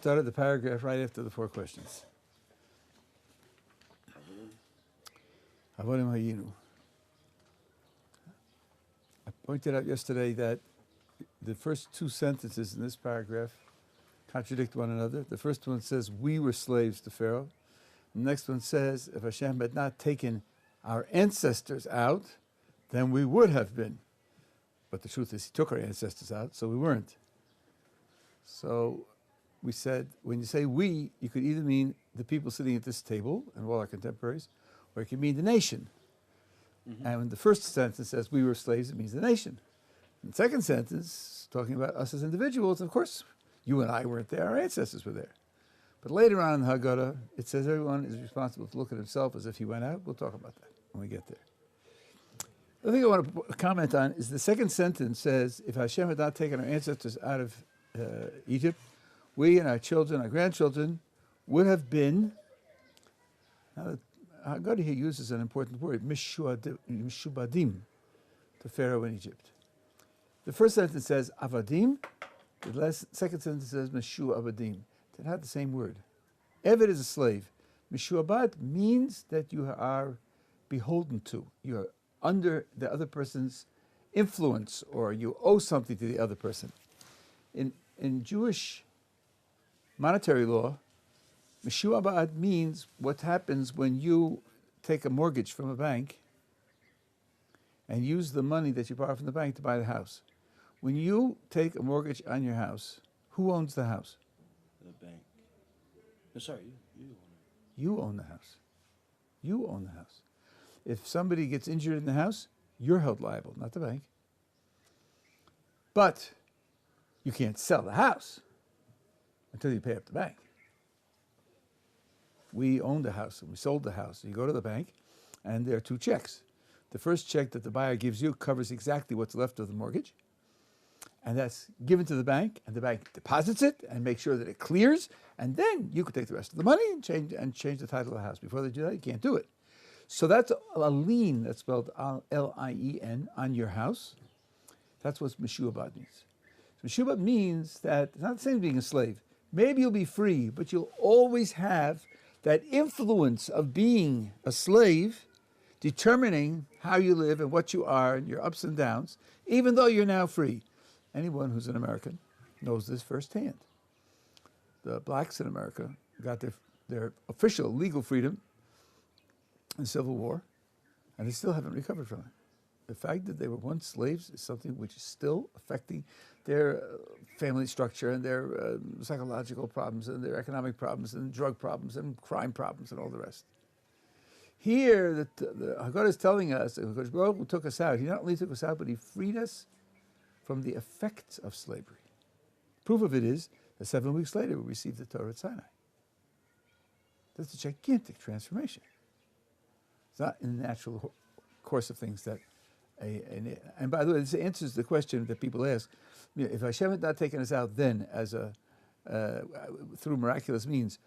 started the paragraph right after the 4 questions. Avodim hayinu. I pointed out yesterday that the first 2 sentences in this paragraph contradict one another. The first one says, we were slaves to Pharaoh. The next one says, if Hashem had not taken our ancestors out, then we would have been. But the truth is, he took our ancestors out, so we weren't. So we said, when you say we, you could either mean the people sitting at this table and all our contemporaries, or it could mean the nation. Mm-hmm. And when the first sentence says we were slaves, it means the nation. And the second sentence, talking about us as individuals, of course, you and I weren't there, our ancestors were there. But later on in the Haggadah, it says everyone is responsible to look at himself as if he went out. We'll talk about that when we get there. The thing I want to comment on is the second sentence says, if Hashem had not taken our ancestors out of Egypt, we and our children, our grandchildren, would have been, now the Haggadah here uses an important word, mishubadim, to Pharaoh in Egypt. The first sentence says avadim, the second sentence says mishuabadim. They're not the same word. Eved is a slave. Mishuabad means that you are beholden to. You're under the other person's influence, or you owe something to the other person. In Jewish monetary law, mishuabad means what happens when you take a mortgage from a bank and use the money that you borrow from the bank to buy the house. When you take a mortgage on your house, who owns the house? The bank. No, sorry, you own it. You own the house. You own the house. If somebody gets injured in the house, you're held liable, not the bank. But you can't sell the house until you pay up the bank. We owned the house and we sold the house. You go to the bank and there are 2 checks. The first check that the buyer gives you covers exactly what's left of the mortgage. And that's given to the bank, and the bank deposits it and makes sure that it clears, and then you could take the rest of the money and change the title of the house. Before they do that, you can't do it. So that's a lien, that's spelled L-I-E-N, on your house. That's what mishuabad means. So mishuabad means that it's not the same as being a slave. Maybe you'll be free, but you'll always have that influence of being a slave determining how you live and what you are and your ups and downs, even though you're now free. Anyone who's an American knows this firsthand. The blacks in America got their official legal freedom in the Civil War, and they still haven't recovered from it. The fact that they were once slaves is something which is still affecting their family structure and their psychological problems and their economic problems and drug problems and crime problems and all the rest. Here, the Haggadah is telling us that God took us out. He not only took us out, but he freed us from the effects of slavery. Proof of it is that 7 weeks later we received the Torah at Sinai. That's a gigantic transformation. It's not in the natural course of things that and by the way, this answers the question that people ask. If Hashem had not taken us out then as through miraculous means,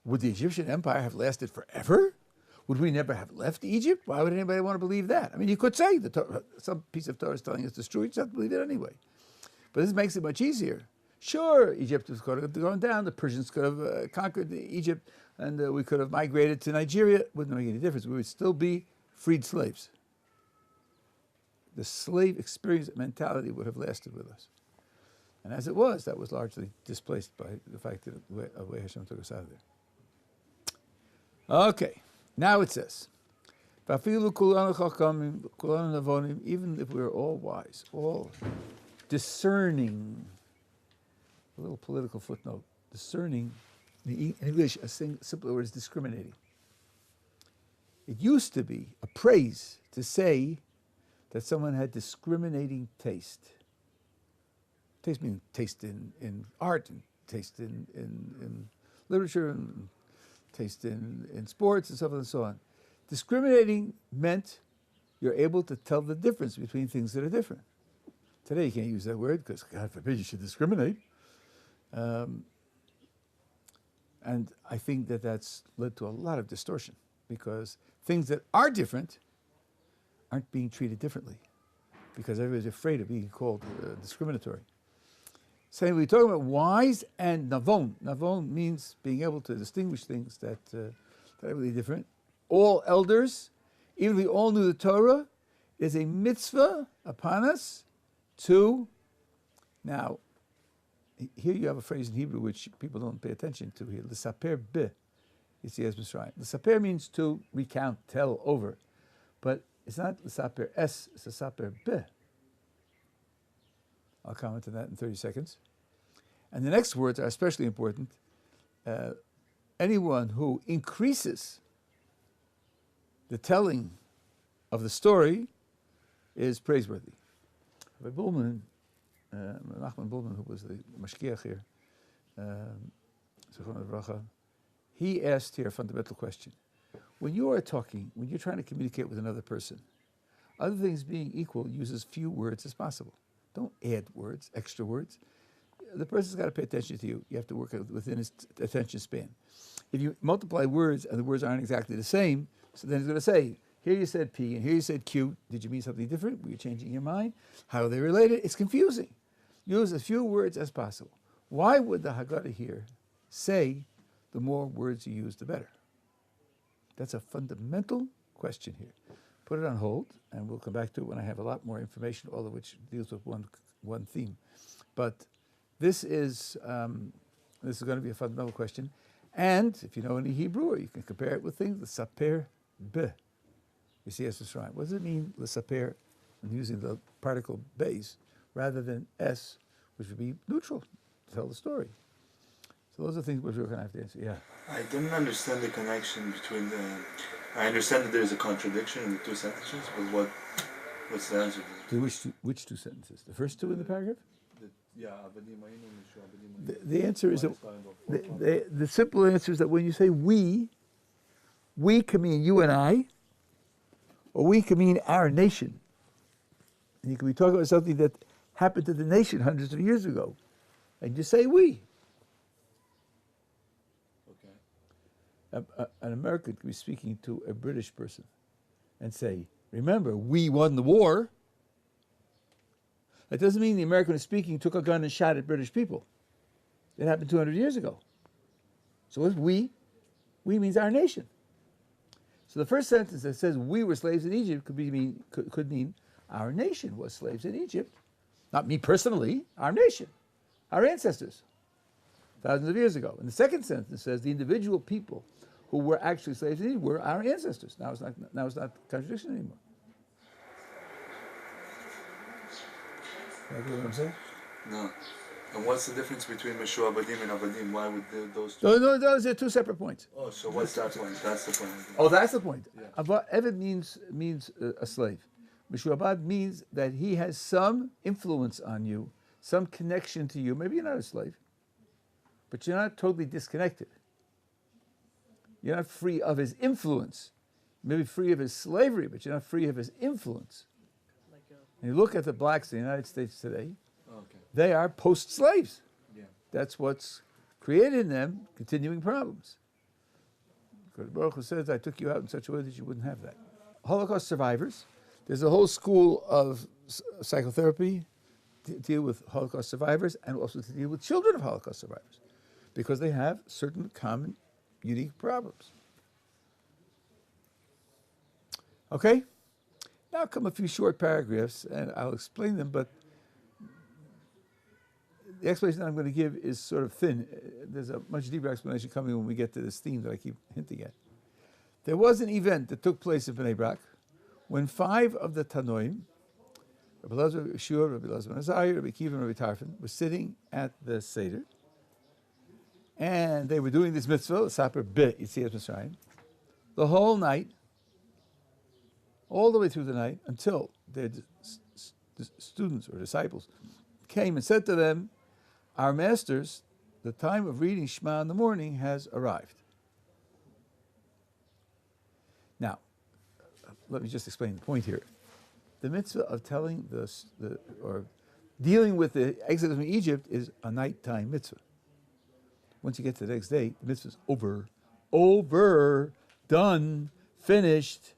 would the Egyptian empire have lasted forever? Would we never have left Egypt? Why would anybody want to believe that? I mean, you could say some piece of Torah is telling us it's true. You just have to believe it anyway. But this makes it much easier. Sure, Egypt was going down. The Persians could have conquered Egypt, and we could have migrated to Nigeria. It wouldn't make any difference. We would still be freed slaves. The slave experience mentality would have lasted with us. And as it was, that was largely displaced by the fact that the way Hashem took us out of there. Okay. Now it says, even if we're all wise, all discerning, a little political footnote, discerning, in English, a simpler word is discriminating. It used to be a praise to say that someone had discriminating taste. Taste meaning taste in art, and taste in literature, and taste in sports and so on and so on. Discriminating meant you're able to tell the difference between things that are different. Today you can't use that word because God forbid you should discriminate. And I think that that's led to a lot of distortion because things that are different aren't being treated differently because everybody's afraid of being called discriminatory. saying we're talking about wise and navon. Navon means being able to distinguish things that are really different. All elders, even if we all knew the Torah, is a mitzvah upon us to, now, here you have a phrase in Hebrew which people don't pay attention to here, l'saper be, Yetzias Mitzrayim. L'saper means to recount, tell, over. But it's not l'saper es, it's l'saper be. I'll comment on that in 30 seconds. And the next words are especially important. Anyone who increases the telling of the story is praiseworthy. Rabbi Nachman Bullman, who was the mashgiach here, he asked here a fundamental question. When you are talking, when you're trying to communicate with another person, other things being equal, use as few words as possible. Don't add words, extra words. The person's got to pay attention to you. You have to work within his attention span. If you multiply words and the words aren't exactly the same, so then he's going to say, here you said P and here you said Q. Did you mean something different? Were you changing your mind? How are they related? It's confusing. Use as few words as possible. Why would the Haggadah here say the more words you use, the better? That's a fundamental question here. Put it on hold, and we'll come back to it when I have a lot more information, all of which deals with one theme. But this is going to be a fundamental question. And if you know any Hebrew, or you can compare it with things, the saper be. You see, es Mitzrayim. What does it mean, the saper, when using the particle base, rather than s, which would be neutral, to tell the story? So those are things which we're going to have to answer. Yeah. I didn't understand the connection between the... I understand that there's a contradiction in the two sentences, but what's the answer to To which two sentences? The first two in the paragraph? The The answer is that the simple answer is that when you say we can mean you and I, or we can mean our nation. And you can be talking about something that happened to the nation hundreds of years ago, and you say we. An American could be speaking to a British person and say, remember, we won the war. That doesn't mean the American who's speaking took a gun and shot at British people. It happened 200 years ago. So what's we? We means our nation. So the first sentence that says we were slaves in Egypt could mean our nation was slaves in Egypt. Not me personally, our nation, our ancestors, thousands of years ago. And the second sentence says the individual people who were actually slaves in Egypt were our ancestors. Now it's not contradiction anymore. You know what I'm saying? No. And what's the difference between Meshua Abadim and Abadim? Why would those two... No, those are two separate points. Oh, so what's that point? That's the point. Oh, that's the point. Yeah. Eved means a slave. Mishuabad means that he has some influence on you, some connection to you. Maybe you're not a slave, but you're not totally disconnected. You're not free of his influence. You may be free of his slavery, but you're not free of his influence. And you look at the blacks in the United States today, they are post-slaves. Yeah. That's what's created in them continuing problems. Because Baruch Hu says, I took you out in such a way that you wouldn't have that. Holocaust survivors, there's a whole school of psychotherapy to deal with Holocaust survivors and also to deal with children of Holocaust survivors because they have certain common, unique problems. Okay? Now come a few short paragraphs, and I'll explain them, but the explanation I'm going to give is sort of thin. There's a much deeper explanation coming when we get to this theme that I keep hinting at. There was an event that took place in Bnei Brak when 5 of the Tanoim, Rabbi Elazar, Rabbi Yeshua, Rabbi Elazar ben Azariah, Rabbi Akiva, and Rabbi Tarfon, were sitting at the Seder, and they were doing this mitzvah, Saper Be Yetzias Mitzrayim, the whole night, all the way through the night, until their students or disciples came and said to them, our masters, the time of reading Shema in the morning has arrived. Now, let me just explain the point here. The mitzvah of telling or dealing with the exodus from Egypt is a nighttime mitzvah. Once you get to the next day, the mitzvah is over, done, finished.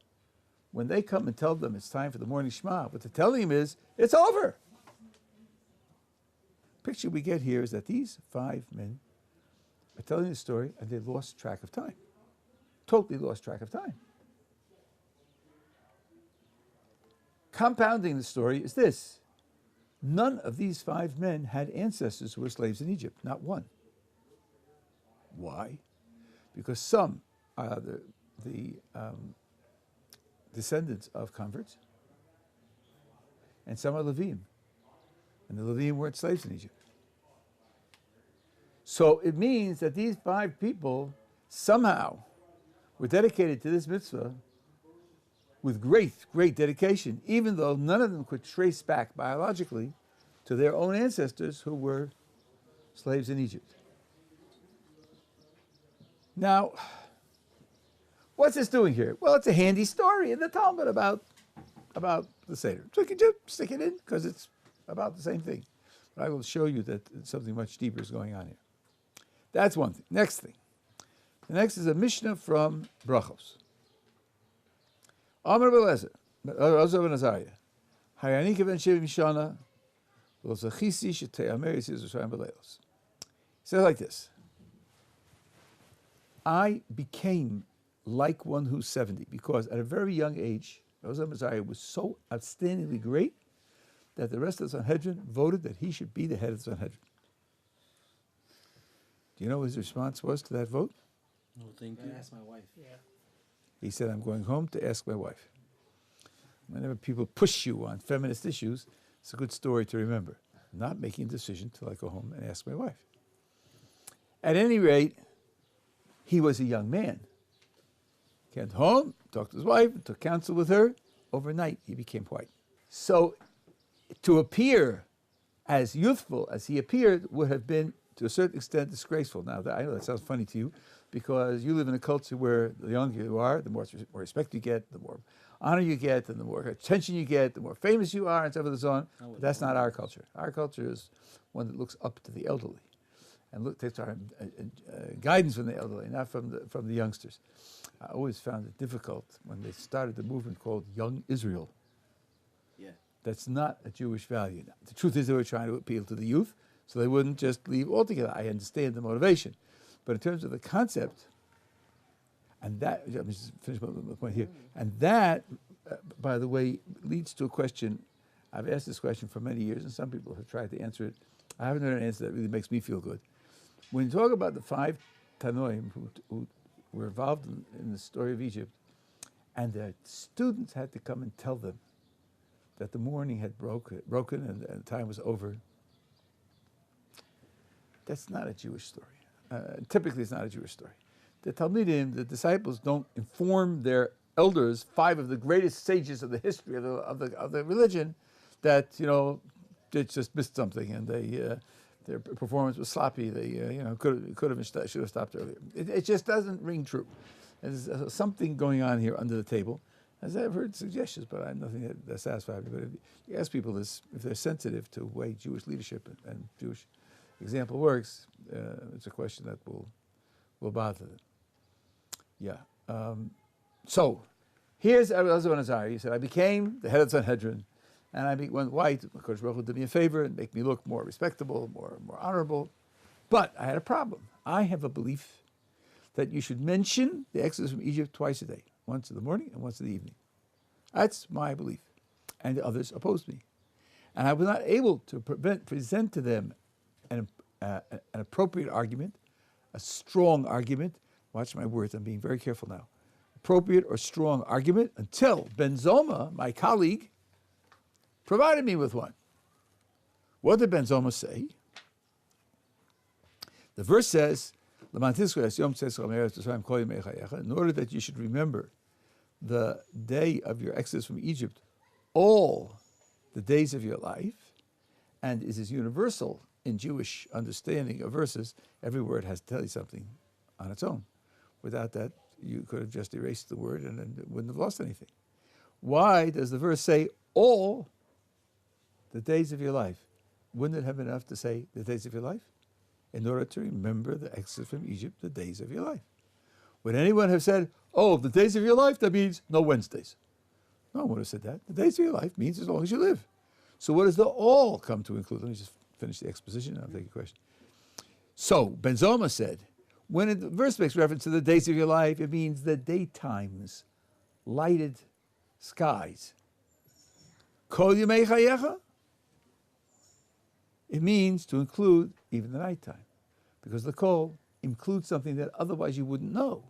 When they come and tell them it's time for the morning Shema, what they're telling them is, it's over. Picture we get here is that these 5 men are telling the story and they lost track of time. Totally lost track of time. Compounding the story is this. None of these 5 men had ancestors who were slaves in Egypt, not one. Why? Because some are the descendants of converts, and some are Levim, and the Levim weren't slaves in Egypt. So it means that these 5 people somehow were dedicated to this mitzvah with great, great dedication, even though none of them could trace back biologically to their own ancestors who were slaves in Egypt. Now, what's this doing here? Well, it's a handy story in the Talmud about the Seder. So you can just stick it in because it's about the same thing. But I will show you that something much deeper is going on here. That's one thing. Next thing. The next is a Mishnah from Brachos. Amar Belezer, Ozav and Azariah, Hayanika ben Shivim Shana, Lozachisi Shetei Yisrael Yisrael Belelos. He says like this. I became like one who's 70 because at a very young age, Ozav and Azariah was so outstandingly great that the rest of the Sanhedrin voted that he should be the head of the Sanhedrin. Do you know what his response was to that vote? No, thank you. I asked my wife. Yeah. He said, I'm going home to ask my wife. Whenever people push you on feminist issues, it's a good story to remember. I'm not making a decision till I go home and ask my wife. At any rate, he was a young man. Came home, talked to his wife, took counsel with her. Overnight, he became white. So to appear as youthful as he appeared would have been, to a certain extent, disgraceful. Now, I know that sounds funny to you, because you live in a culture where the younger you are, the more respect you get, the more honor you get, and the more attention you get, the more famous you are, and so forth and so on. But that's not our culture. Our culture is one that looks up to the elderly and takes our guidance from the elderly, not from the youngsters. I always found it difficult when they started the movement called Young Israel. Yeah. That's not a Jewish value. The truth is they were trying to appeal to the youth, so they wouldn't just leave altogether. I understand the motivation. But in terms of the concept, and that, let me just finish my point here, and that, by the way, leads to a question. I've asked this question for many years, and some people have tried to answer it. I haven't heard an answer that really makes me feel good. When you talk about the 5 Tanoim who were involved in the story of Egypt, and their students had to come and tell them that the morning had broken and time was over, that's not a Jewish story. Typically, it's not a Jewish story. The Talmidim, the disciples, don't inform their elders, 5 of the greatest sages of the history of the religion, that they just missed something and their performance was sloppy. They should have stopped earlier. It just doesn't ring true. There's something going on here under the table. As I've heard suggestions, but I have nothing that satisfies me. But if you ask people this, if they're sensitive to the way Jewish leadership and Jewish example works, it's a question that will bother them. Yeah. So here's Elazar ben Azariah. He said, I became the head of the Sanhedrin, and I went white. Kodesh Baruch Hu did me a favor and make me look more respectable, more honorable. But I had a problem. I have a belief that you should mention the Exodus from Egypt twice a day, once in the morning and once in the evening. That's my belief. And the others opposed me. And I was not able to present to them an appropriate argument, a strong argument. Watch my words, I'm being very careful now. Appropriate or strong argument until Ben Zoma, my colleague, provided me with one. What did Ben Zoma say? The verse says, in order that you should remember the day of your exodus from Egypt, all the days of your life, and it is universal in Jewish understanding of verses, every word has to tell you something on its own. Without that, you could have just erased the word and it wouldn't have lost anything. Why does the verse say all the days of your life? Wouldn't it have been enough to say the days of your life? In order to remember the exodus from Egypt, the days of your life. Would anyone have said, oh, the days of your life, that means no Wednesdays? No one would have said that. The days of your life means as long as you live. So what does the all come to include? Let me just finish the exposition and I'll take a question. So, Ben Zoma said, when the verse makes reference to the days of your life, it means the daytimes, lighted skies. Kol yemei chayecha, it means to include even the nighttime, because the kol includes something that otherwise you wouldn't know.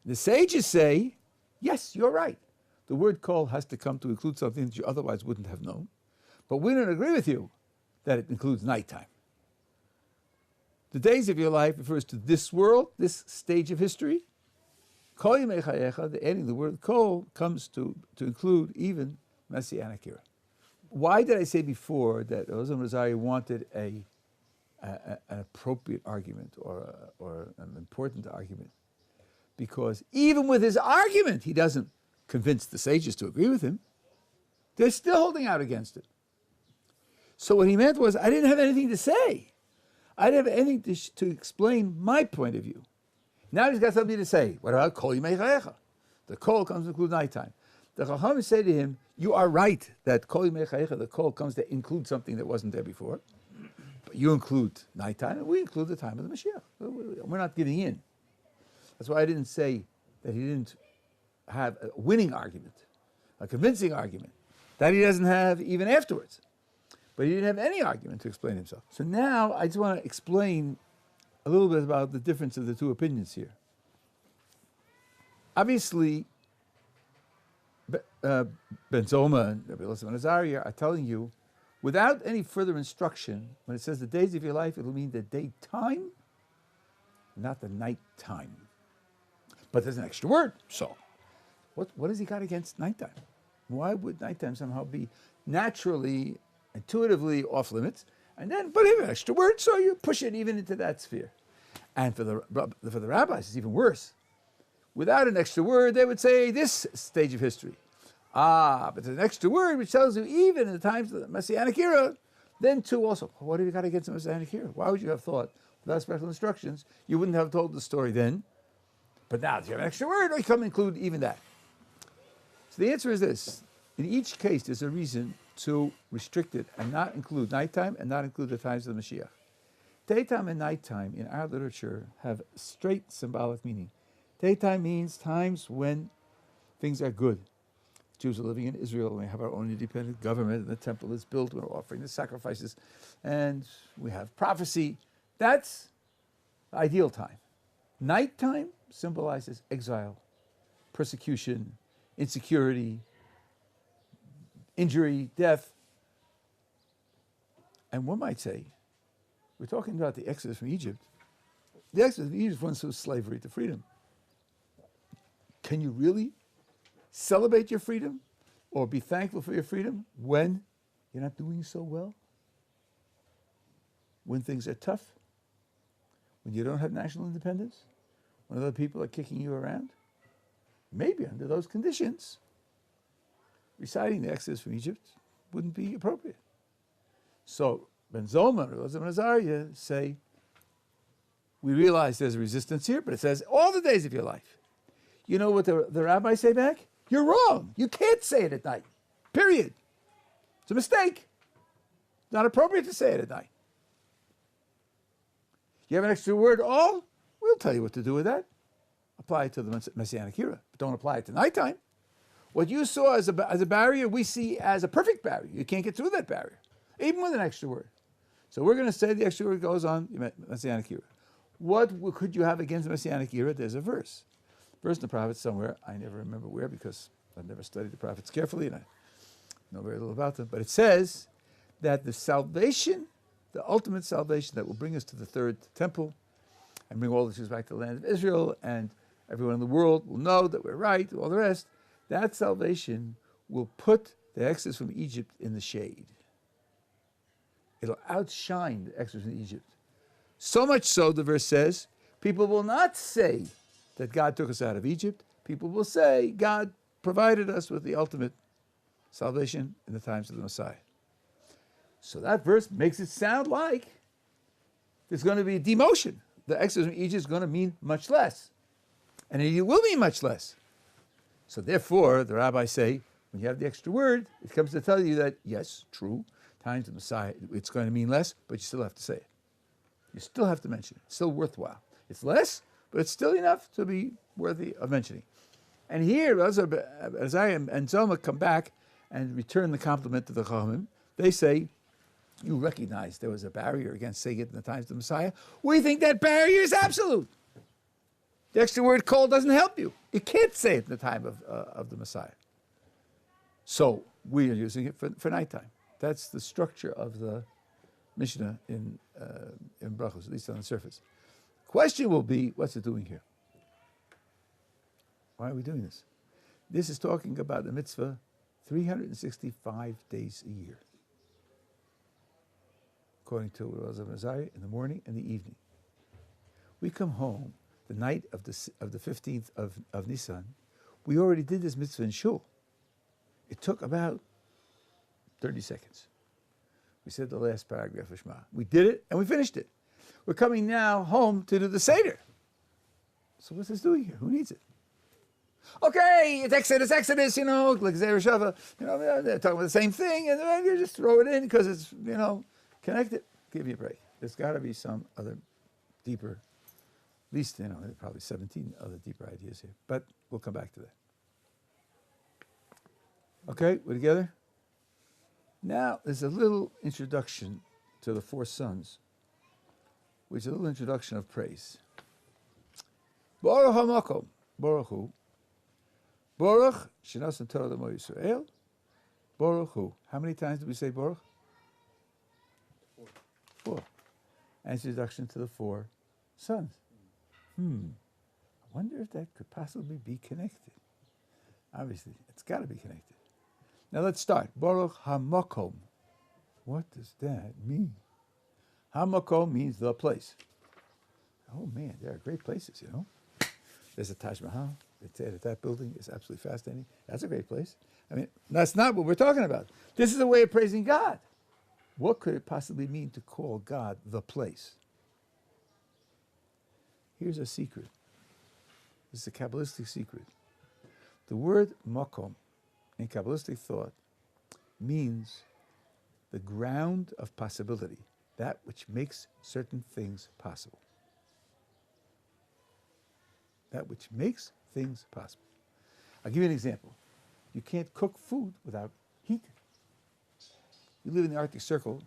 The sages say, yes, you're right. The word kol has to come to include something that you otherwise wouldn't have known. But we don't agree with you that it includes nighttime. The days of your life refers to this world, this stage of history. Kol yemei chayecha, the adding the word kol comes to include even Messianic era. Why did I say before that Elazar Rosario wanted an appropriate argument or an important argument? Because even with his argument, he doesn't convince the sages to agree with him. They're still holding out against it. So what he meant was, I didn't have anything to say. I didn't have anything to explain my point of view. Now he's got something to say. What about kol yemei chayecha? The kol comes to include nighttime. The Chachamim say to him, you are right that kol yemei chayecha, the kol comes to include something that wasn't there before. But you include nighttime, and we include the time of the Mashiach. We're not giving in. That's why I didn't say that he didn't have a winning argument, a convincing argument, that he doesn't have even afterwards. But he didn't have any argument to explain himself. So now I just want to explain a little bit about the difference of the two opinions here. Obviously, Ben Zoma and Rabbi Elazar Azariah are telling you, without any further instruction, when it says the days of your life, it'll mean the daytime, not the nighttime. But there's an extra word. So, what has he got against nighttime? Why would nighttime somehow be naturally, intuitively off limits? And then, but even an extra word, so you push it even into that sphere. And for the rabbis, it's even worse. Without an extra word, they would say this stage of history. But there's an extra word which tells you even in the times of the Messianic era, then too also. What have you got against the Messianic era? Why would you have thought, without special instructions, you wouldn't have told the story then? But now, if you have an extra word, we come include even that. So the answer is this. In each case, there's a reason to restrict it and not include nighttime and not include the times of the Mashiach. Daytime and nighttime in our literature have straight symbolic meaning. Daytime means times when things are good. Jews are living in Israel, and we have our own independent government, and the temple is built, we're offering the sacrifices, and we have prophecy. That's the ideal time. Nighttime symbolizes exile, persecution, insecurity, injury, death. And one might say, we're talking about the exodus from Egypt. The exodus from Egypt was from slavery to freedom. Can you really celebrate your freedom or be thankful for your freedom when you're not doing so well? When things are tough? When you don't have national independence? When other people are kicking you around? Maybe under those conditions, reciting the Exodus from Egypt wouldn't be appropriate. So Ben Zoma and Elazar Azariah say, we realize there's a resistance here, but it says all the days of your life. You know what the rabbis say back? You're wrong. You can't say it at night. Period. It's a mistake. It's not appropriate to say it at night. You have an extra word, all? We'll tell you what to do with that. Apply it to the Messianic era, but don't apply it to nighttime. What you saw as a barrier, we see as a perfect barrier. You can't get through that barrier, even with an extra word. So we're going to say the extra word goes on the Messianic era. What could you have against the Messianic era? There's a verse. Verse in the prophets somewhere. I never remember where because I've never studied the prophets carefully and I know very little about them. But it says that the salvation, the ultimate salvation that will bring us to the third temple and bring all the Jews back to the land of Israel and everyone in the world will know that we're right, all the rest, that salvation will put the exodus from Egypt in the shade. It'll outshine the exodus from Egypt. So much so, the verse says, people will not say that God took us out of Egypt. People will say God provided us with the ultimate salvation in the times of the Messiah. So that verse makes it sound like there's going to be demotion. The exodus from Egypt is going to mean much less. And it will mean much less. So therefore, the rabbis say, when you have the extra word, it comes to tell you that, yes, true, times of Messiah, it's going to mean less, but you still have to say it. You still have to mention it. It's still worthwhile. It's less, but it's still enough to be worthy of mentioning. And here, as Isaiah and Zoma come back and return the compliment to the Chachamim, they say, you recognize there was a barrier against saying it in the times of the Messiah. We think that barrier is absolute. The extra word kol doesn't help you. You can't say it in the time of the Messiah. So we are using it for nighttime. That's the structure of the Mishnah in Brachos, at least on the surface. Question will be, what's it doing here? Why are we doing this? This is talking about the mitzvah 365 days a year, according to Rosh Hashanah, in the morning and the evening. We come home the night of the 15th of Nisan. We already did this mitzvah in shul. It took about 30 seconds. We said the last paragraph of Shema. We did it and we finished it. We're coming now home to do the Seder. So what's this doing here? Who needs it? Okay, it's Exodus, you know, like Zera Shava, you know, they're talking about the same thing, and then you just throw it in because it's, you know, connected. Give me a break. There's got to be some other deeper, at least, you know, probably 17 other deeper ideas here, but we'll come back to that. Okay, we're together? Now, there's a little introduction to the four sons, which is a little introduction of praise. Baruch HaMakom, Baruch Hu, Baruch Shinasan Torah L'Mo Yisrael, Baruch Hu. How many times do we say Baruch? Four. An introduction to the four sons. I wonder if that could possibly be connected. Obviously, it's got to be connected. Now let's start. Baruch HaMakom. What does that mean? HaMakom means the place. Oh man, there are great places, you know. There's a Taj Mahal. It's at that building. It's absolutely fascinating. That's a great place. I mean, that's not what we're talking about. This is a way of praising God. What could it possibly mean to call God the place? Here's a secret. This is a Kabbalistic secret. The word makom in Kabbalistic thought means the ground of possibility, that which makes certain things possible. That which makes things possible. I'll give you an example. You can't cook food without heat. You live in the Arctic Circle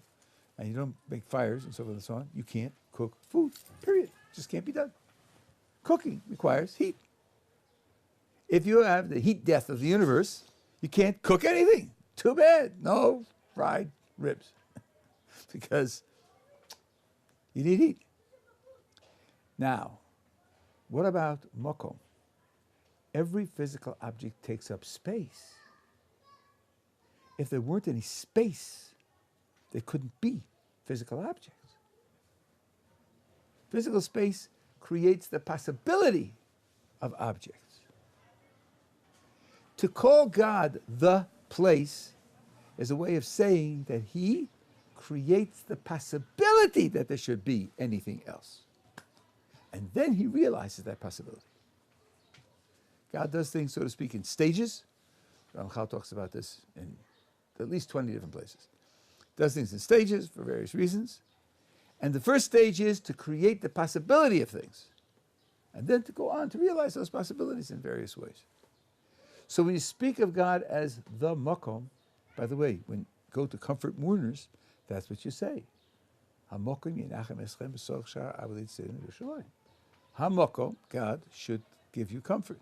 and you don't make fires and so forth and so on, you can't cook food, period. It just can't be done. Cooking requires heat. If you have the heat death of the universe, you can't cook anything. Too bad. No fried ribs. Because you need heat. Now, what about makom? Every physical object takes up space. If there weren't any space, there couldn't be physical objects. Physical space creates the possibility of objects. To call God the place is a way of saying that He creates the possibility that there should be anything else. And then He realizes that possibility. God does things, so to speak, in stages. Ramchal talks about this in at least 20 different places. Does things in stages for various reasons. And the first stage is to create the possibility of things. And then to go on to realize those possibilities in various ways. So when you speak of God as the makom, by the way, when you go to comfort mourners, that's what you say. HaMakom Yenachem Eschem B'Soch Shar Avodat Tzedin Yerushalayim. HaMakom, God should give you comfort.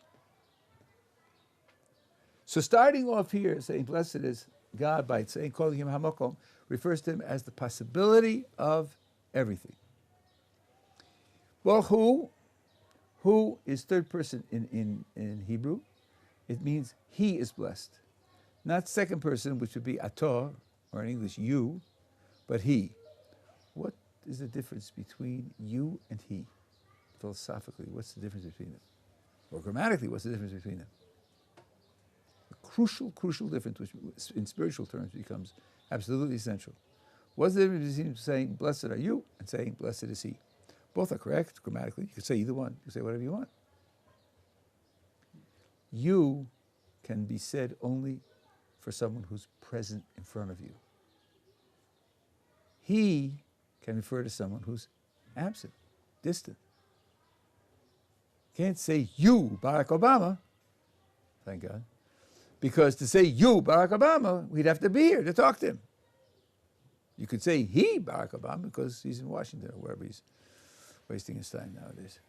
So starting off here, saying blessed is God by saying, calling Him HaMakom, refers to Him as the possibility of everything. Well, who is third person in Hebrew? It means He is blessed. Not second person, which would be ator, or in English, you, but He. What is the difference between you and He? Philosophically, what's the difference between them? Or grammatically, what's the difference between them? A crucial difference, which in spiritual terms becomes absolutely essential. What's the difference between saying, blessed are you, and saying, blessed is He? Both are correct grammatically. You can say either one. You can say whatever you want. You can be said only for someone who's present in front of you. he can refer to someone who's absent, distant. Can't say you, Barack Obama, thank God, because to say you, Barack Obama, we'd have to be here to talk to him. You could say he, Barack Obama, because he's in Washington or wherever he's wasting his time nowadays.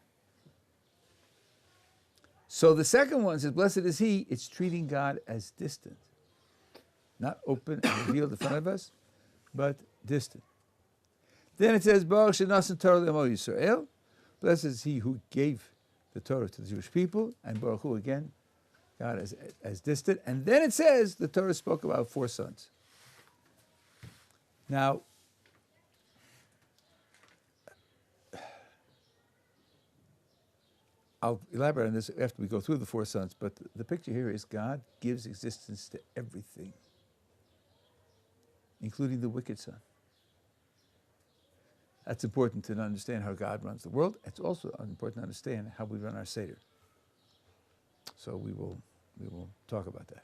So the second one says, blessed is he, it's treating God as distant. Not open and revealed in front of us, but distant. Then it says, Baruch shenasan Torah l'amo Yisrael. Blessed is he who gave the Torah to the Jewish people, and Baruch Hu again, God as distant. And then it says the Torah spoke about 4 sons. Now, I'll elaborate on this after we go through the 4 sons, but the picture here is God gives existence to everything, including the wicked son. That's important to understand how God runs the world. It's also important to understand how we run our Seder. So we will talk about that.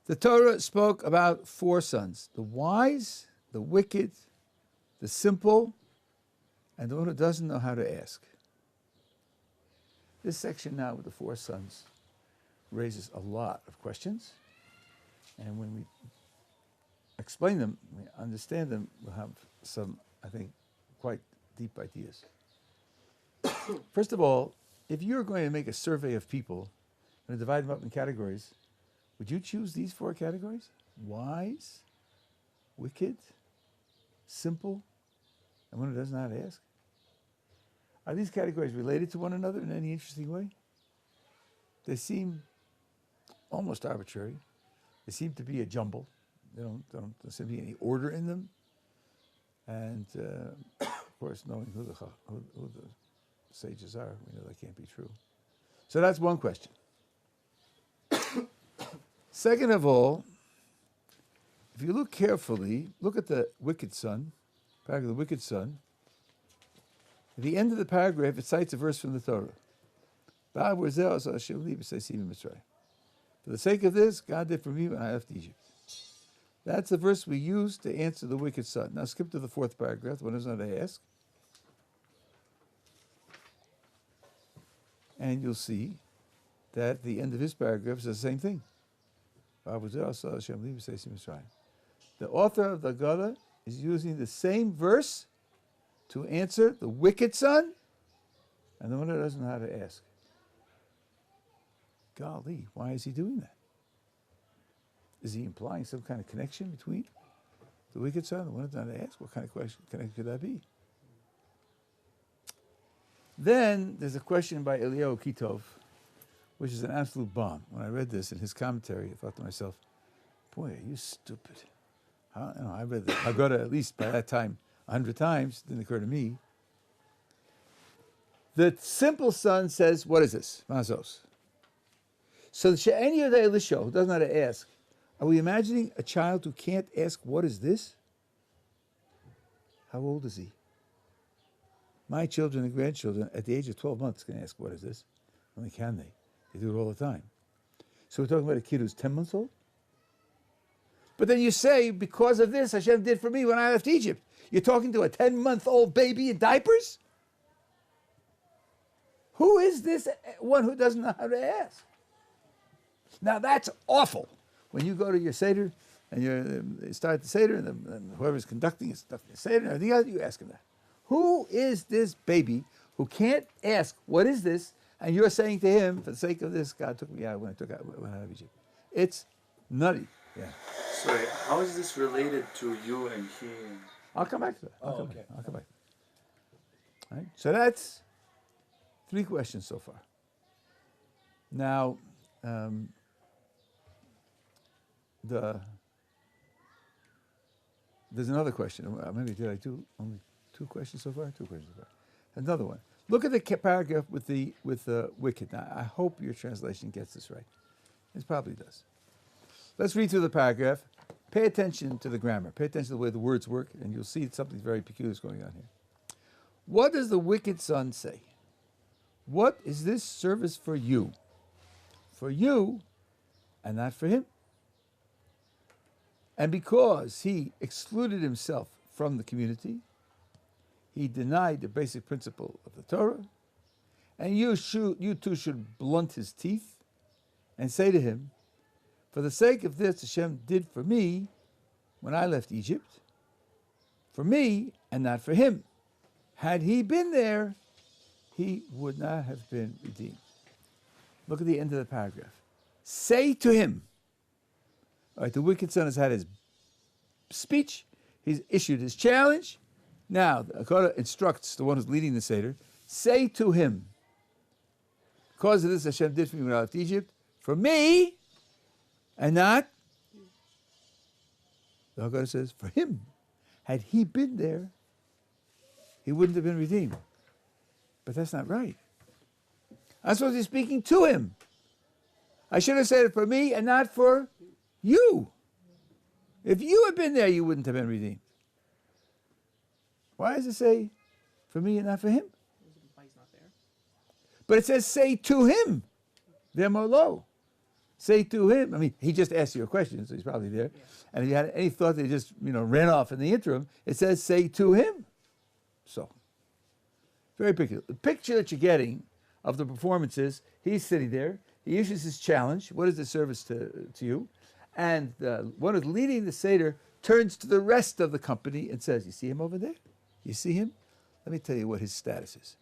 The Torah spoke about 4 sons: the wise, the wicked, the simple, and the one who doesn't know how to ask. This section now with the 4 sons raises a lot of questions, and when we explain them, we understand them, we'll have some, I think, quite deep ideas. First of all, if you're going to make a survey of people and divide them up in categories, would you choose these 4 categories? Wise, wicked, simple, and one who doesn't know how to ask? Are these categories related to one another in any interesting way? They seem almost arbitrary. They seem to be a jumble. There seem to be any order in them. And of course, knowing who the sages are, we know that can't be true. So that's one question. Second of all, if you look carefully, look at the wicked son, paragraph of the wicked son. At the end of the paragraph, it cites a verse from the Torah. For the sake of this, God did for me when I left Egypt. That's the verse we use to answer the wicked son. Now skip to the 4th paragraph, one doesn't know how to ask. And you'll see that the end of his paragraph is the same thing. The author of the Haggadah is using the same verse to answer the wicked son and the one who doesn't know how to ask. Golly, why is he doing that? Is he implying some kind of connection between the wicked son and the one who doesn't know how to ask? What kind of connection could that be? Then there's a question by Eliyahu Kitov, which is an absolute bomb. When I read this in his commentary, I thought to myself, boy, are you stupid. I read the Haggadah at least by that time 100 times. It didn't occur to me. The simple son says, what is this? Mazos. So the She'en Yodei Lisho, who doesn't know how to ask, are we imagining a child who can't ask, what is this? How old is he? My children and grandchildren at the age of 12 months can ask, what is this? Only can they? They do it all the time. So we're talking about a kid who's 10 months old? But then you say, because of this, Hashem did for me when I left Egypt. You're talking to a 10-month-old baby in diapers? Who is this one who doesn't know how to ask? Now that's awful. When you go to your Seder, and you start the Seder, and whoever's conducting the Seder, and everything else, you ask him that. Who is this baby who can't ask, what is this? And you're saying to him, for the sake of this, God took me out when I went out of Egypt. It's nutty. Yeah. Sorry, how is this related to you and he? I'll come back to that. I'll come back. All right. So that's 3 questions so far. Now, there's another question. Maybe did I do only 2 questions so far? 2 questions so far. Another one. Look at the paragraph with the wicked. Now, I hope your translation gets this right. It probably does. Let's read through the paragraph. Pay attention to the grammar. Pay attention to the way the words work, and you'll see something very peculiar is going on here. What does the wicked son say? What is this service for you? For you, and not for him. And because he excluded himself from the community, he denied the basic principle of the Torah, and you too should blunt his teeth and say to him, for the sake of this Hashem did for me when I left Egypt, for me and not for him. Had he been there, he would not have been redeemed. Look at the end of the paragraph. Say to him, all right, the wicked son has had his speech, he's issued his challenge. Now, the Haggadah instructs the one who's leading the Seder, say to him, because of this Hashem did for me when I left Egypt, for me, and not, the Haggadah says, for him. Had he been there, he wouldn't have been redeemed. But that's not right. I'm supposed to be speaking to him. I should have said it for me and not for you. If you had been there, you wouldn't have been redeemed. Why does it say for me and not for him? But it says say to him. V'emolo. Say to him. I mean, he just asked you a question, so he's probably there. Yeah. And if you had any thought that he just, ran off in the interim, it says say to him. So, very peculiar. The picture that you're getting of the performance is he's sitting there, he issues his challenge. What is the service to you? And the one who's leading the Seder turns to the rest of the company and says, you see him over there? You see him? Let me tell you what his status is.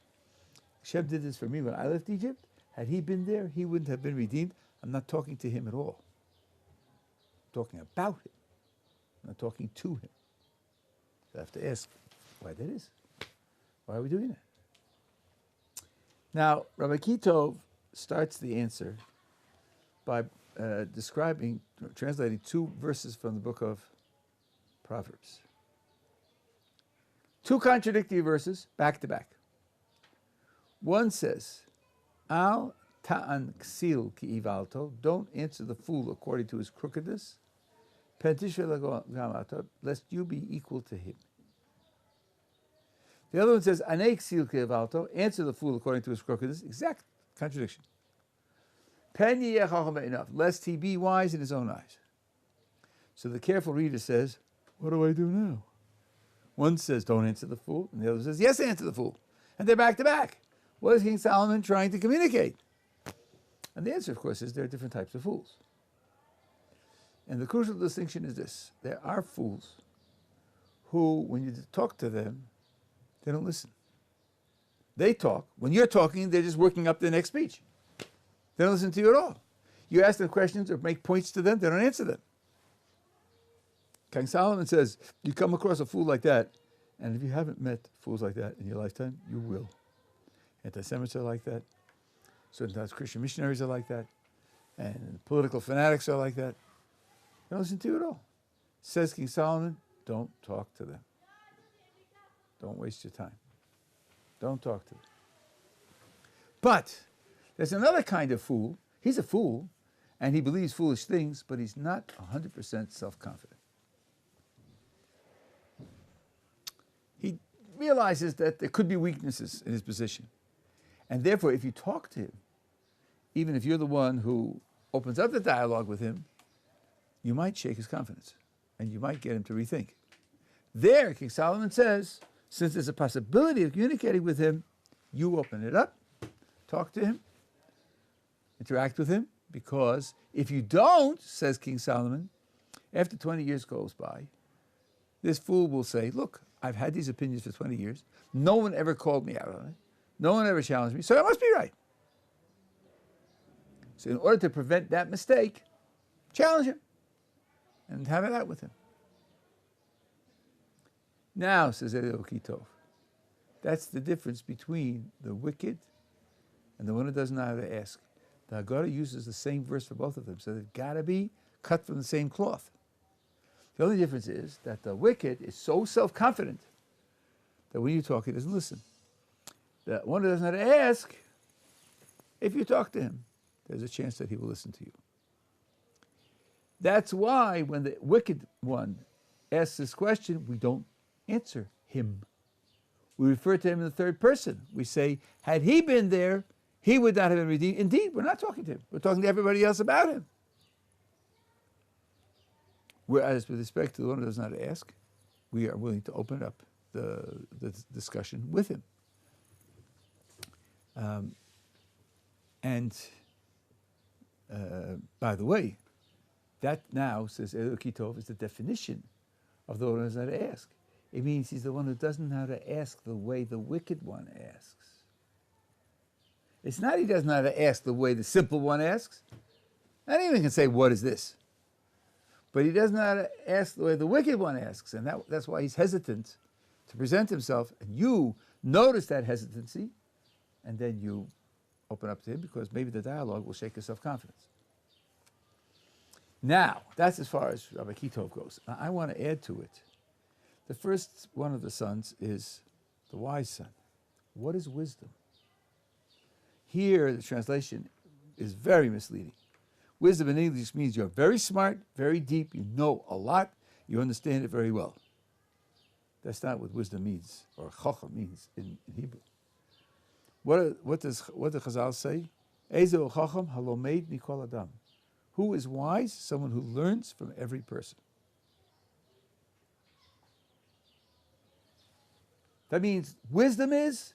Hashem did this for me when I left Egypt. Had he been there, he wouldn't have been redeemed. I'm not talking to him at all. I'm talking about him. I'm not talking to him. So I have to ask why that is. Why are we doing that? Now, Rabbi Kitov starts the answer by translating two verses from the book of Proverbs. Two contradictory verses, back to back. One says, Al ta'an ksil ki ivalto, don't answer the fool according to his crookedness, lest you be equal to him. The other one says, Ane ksil ki ivalto, answer the fool according to his crookedness, exact contradiction. Pen enough, lest he be wise in his own eyes. So the careful reader says, what do I do now? One says, don't answer the fool, and the other says, yes, answer the fool. And they're back to back. What is King Solomon trying to communicate? And the answer, of course, is there are different types of fools. And the crucial distinction is this. There are fools who, when you talk to them, they don't listen. They talk. When you're talking, they're just working up their next speech. They don't listen to you at all. You ask them questions or make points to them, they don't answer them. King Solomon says, you come across a fool like that, and if you haven't met fools like that in your lifetime, you will. Anti-Semites are like that. Certain times Christian missionaries are like that. And political fanatics are like that. They don't listen to you at all. Says King Solomon, don't talk to them. Don't waste your time. Don't talk to them. But there's another kind of fool. He's a fool, and he believes foolish things, but he's not 100% self-confident. He realizes that there could be weaknesses in his position. And therefore, if you talk to him, even if you're the one who opens up the dialogue with him, you might shake his confidence, and you might get him to rethink. There, King Solomon says, since there's a possibility of communicating with him, you open it up, talk to him, interact with him, because if you don't, says King Solomon, after 20 years goes by, this fool will say, look, I've had these opinions for 20 years. No one ever called me out on it. No one ever challenged me, so I must be right. So in order to prevent that mistake, challenge him and have it out with him. Now, says Elio Kitov, that's the difference between the wicked and the one who doesn't know how to ask. The Haggadah uses the same verse for both of them, so they've got to be cut from the same cloth. The only difference is that the wicked is so self-confident that when you talk, he doesn't listen. The one who doesn't know how to ask, if you talk to him, there's a chance that he will listen to you. That's why when the wicked one asks this question, we don't answer him. We refer to him in the third person. We say, had he been there, he would not have been redeemed. Indeed, we're not talking to him. We're talking to everybody else about him. Whereas with respect to the one who does not ask, we are willing to open up the discussion with him. And by the way, that now, says Elokitov, is the definition of the one who does not ask. It means he's the one who doesn't know how to ask the way the wicked one asks. It's not he doesn't know how to ask the way the simple one asks. Not even can say, what is this? But he doesn't know how to ask the way the wicked one asks. And that's why he's hesitant to present himself. And you notice that hesitancy, and then you open up to him, because maybe the dialogue will shake his self-confidence. Now, that's as far as Rabbi Kitov goes. Now, I want to add to it. The first one of the sons is the wise son. What is wisdom? Here, the translation is very misleading. Wisdom in English means you're very smart, very deep, you know a lot, you understand it very well. That's not what wisdom means, or chacham means in Hebrew. What does Chazal say? Ezo chacham halomed mikol adam. Who is wise? Someone who learns from every person. That means wisdom is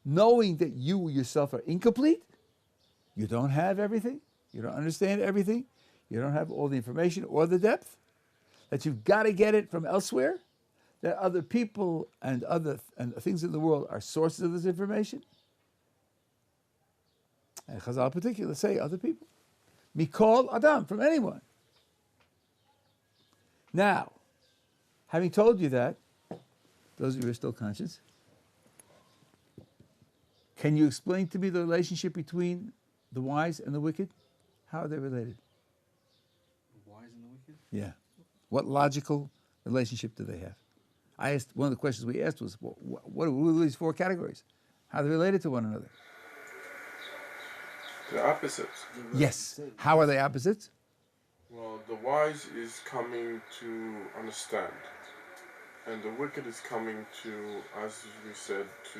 knowing that you yourself are incomplete, you don't have everything, you don't understand everything, you don't have all the information or the depth, that you've got to get it from elsewhere, that other people and things in the world are sources of this information. And Chazal in particular say other people. Mikol Adam, from anyone. Now, having told you that, those of you who are still conscious, can you explain to me the relationship between the wise and the wicked? How are they related? The wise and the wicked? Yeah. What logical relationship do they have? I asked, one of the questions we asked was, what are these four categories? How are they related to one another? They're opposites. Yes. How are they opposites? Well, the wise is coming to understand, and the wicked is coming to, as we said, to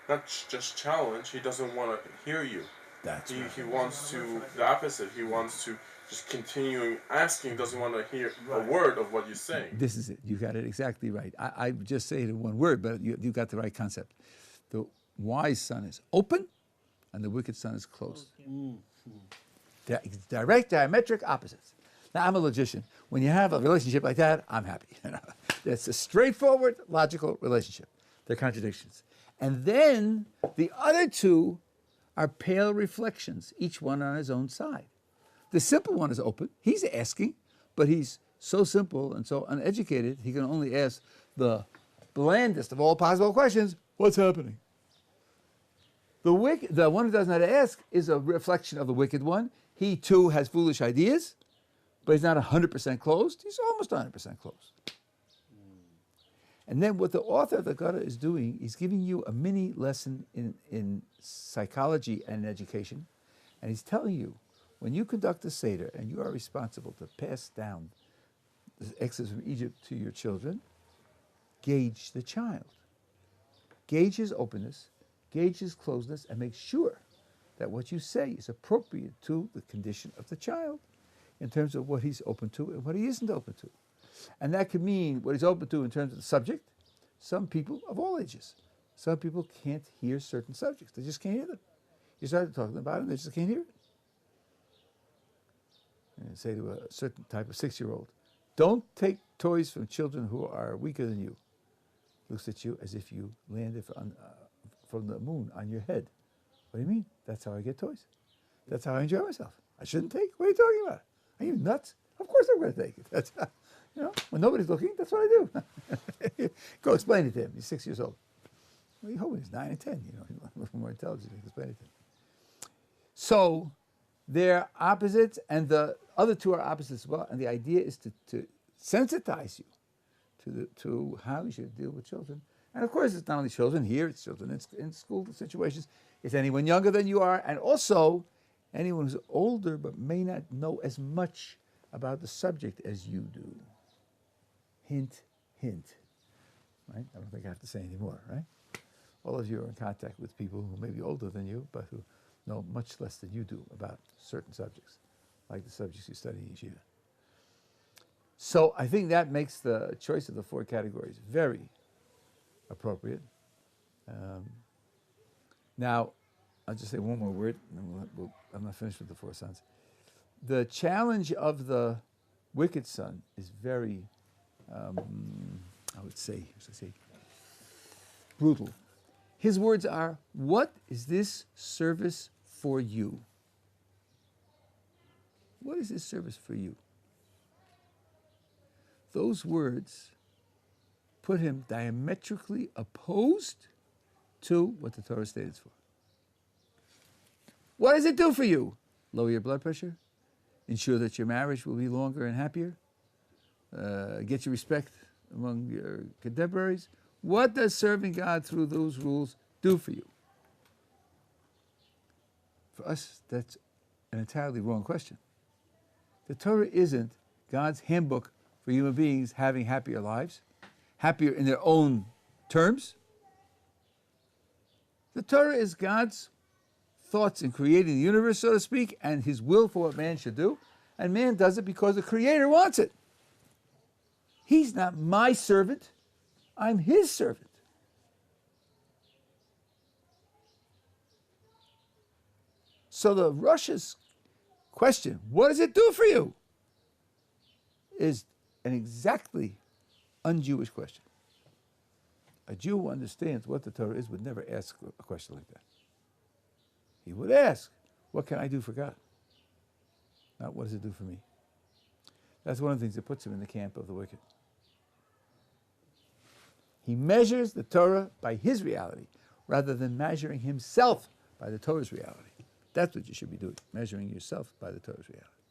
not just challenge. He doesn't want to hear you. That's right. He wants to, the opposite. He wants to just continue asking. Doesn't want to hear a word of what you're saying. This is it. You got it exactly right. I just say it in one word, but you got the right concept. The wise son is open, and the wicked son is closed. Direct, diametric opposites. Now, I'm a logician. When you have a relationship like that, I'm happy. It's a straightforward, logical relationship. They're contradictions. And then the other two are pale reflections, each one on his own side. The simple one is open. He's asking, but he's so simple and so uneducated, he can only ask the blandest of all possible questions, what's happening? The one who doesn't know how to ask is a reflection of the wicked one. He too has foolish ideas, but he's not 100% closed. He's almost 100% closed. And then what the author of the Haggadah is doing, he's giving you a mini lesson in psychology and education. And he's telling you, when you conduct a Seder and you are responsible to pass down the Exodus from Egypt to your children, gauge the child. Gauge his openness, gauge his closeness, and make sure that what you say is appropriate to the condition of the child in terms of what he's open to and what he isn't open to. And that could mean what he's open to in terms of the subject. Some people of all ages. Some people can't hear certain subjects. They just can't hear them. You start talking about them, they just can't hear it. And say to a certain type of 6-year-old, don't take toys from children who are weaker than you. Looks at you as if you landed from the moon on your head. What do you mean? That's how I get toys. That's how I enjoy myself. I shouldn't take? What are you talking about? Are you nuts? Of course I'm going to take it. That's how, when nobody's looking, that's what I do. Go explain it to him. He's 6 years old. Well, you hope he's 9 and 10. He's more intelligent. You can explain it to him. So they're opposites, and the other two are opposites as well. And the idea is to sensitize you to how you should deal with children. And of course, it's not only children here; it's children in school situations. It's anyone younger than you are, and also anyone who's older but may not know as much about the subject as you do. Hint, hint. Right? I don't think I have to say any more, right? All of you are in contact with people who may be older than you, but who know much less than you do about certain subjects, like the subjects you study in yeshiva. So I think that makes the choice of the four categories very appropriate. Now, I'll just say one more word, and then I'm not finished with the four sons. The challenge of the wicked son is very, I would say, brutal. His words are, "What is this service for you?" What is this service for you? Those words put him diametrically opposed to what the Torah stands for. What does it do for you? Lower your blood pressure, ensure that your marriage will be longer and happier, get you respect among your contemporaries. What does serving God through those rules do for you? For us, that's an entirely wrong question. The Torah isn't God's handbook for human beings having happier lives, happier in their own terms. The Torah is God's thoughts in creating the universe, so to speak, and his will for what man should do, and man does it because the Creator wants it. He's not my servant, I'm his servant. So the Russia's question, what does it do for you, is an exactly un-Jewish question. A Jew who understands what the Torah is would never ask a question like that. He would ask, what can I do for God? Not what does it do for me? That's one of the things that puts him in the camp of the wicked. He measures the Torah by his reality rather than measuring himself by the Torah's reality. That's what you should be doing, measuring yourself by the Torah's reality.